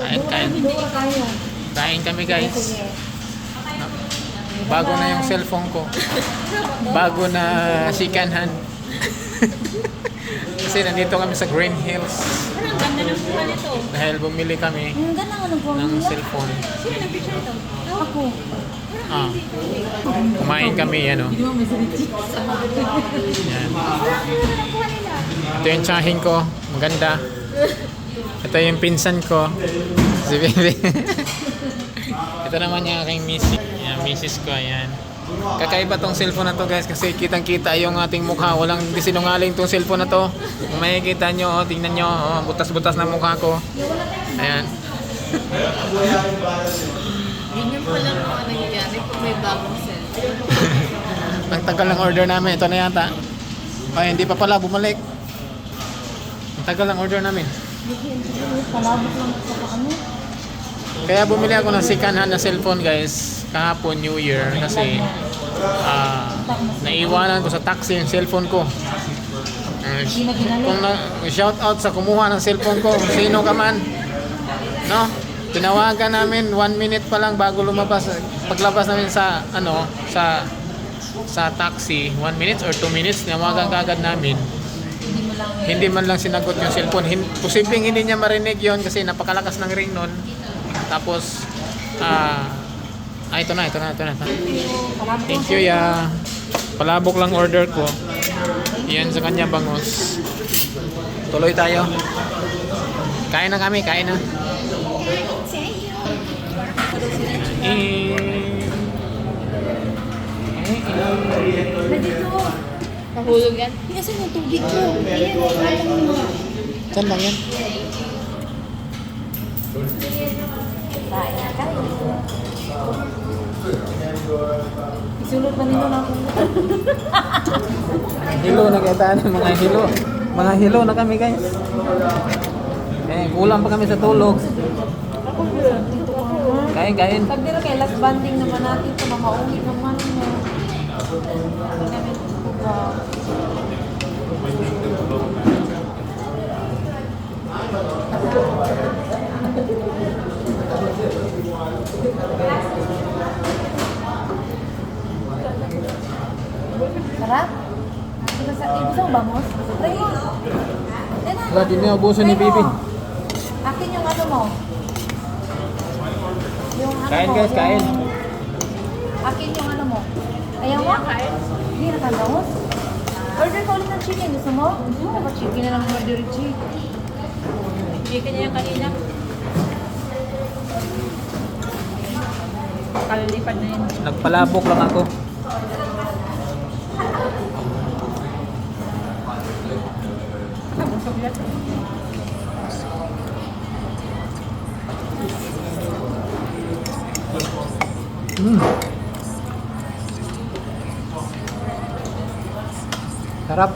Kain. Kain kami guys. Bago na yung cellphone ko. Bago na second hand. Kasi nandito kami sa Green Hills. Ang ganda ng buha nito. Dahil bumili kami Ang ganda nga ng ng cellphone. Sino nag-picture ito? Ako. Kumain kami, ano. Hindi mo may sarili. Yan. Ang buha nila. Ito yung tsahin ko. Maganda. Ito yung pinsan ko. Si Bebe. Ito naman yung aking misis ko. Ayan. Kakaiba tong cellphone na to guys kasi kitang-kita yung ating mukha. Walang disinungaling tong cellphone na to. Kung makikita nyo, tingnan nyo, butas-butas na mukha ko. Ayan. Ganyan pa lang mga nangyayari kung may bagong cellphone. Ang tagal ng order namin. Ito na yata. Ay, hindi pa pala bumalik. Ang tagal ng order namin. Palabot lang sa ano. Kaya bumili ako ng second hand na cellphone guys kahapon New Year kasi naiwanan ko sa taxi yung cellphone ko. Kung shout out sa kumuha ng cellphone ko, kung sino ka man, no? Tinawagan namin 1 minute pa lang bago lumabas. Paglabas namin sa sa taxi, 1 minute or 2 minutes, tinawagan kaagad namin. Hindi man lang sinagot yung cellphone. Posibleng hindi niya marinig yon kasi napakalakas ng ring nun. Tapos, ito na. Thank you, ya. Palabok lang order ko. Yan sa kanya, bangus. Tuloy tayo. Kain na kami, kain na. Nahulog yan. Pinasan yung tubig ko. Saan lang yan? Isunod pa nito na ako. Hilo na kita mga hilo. Mga hilo na kami guys. Kulang pa kami sa tulog. Kain. Sabi rin kay last banding naman natin ito. Mamauwi naman niya. Sarap? Gusto mo bangos? Wala din niya ubusan ni Bibi. Akin yung ano mo? Yung ano Kain mo, guys, kain. Akin yung ano mo? Ayaw mo? Hindi na kandangos? Order ka ulit ng chicken. Gusto mo? Chicken na lang order chicken. Chicken niya yung kanina. Kalilipad na yun. Nagpalabok lang ako. Busog yan. Sarap.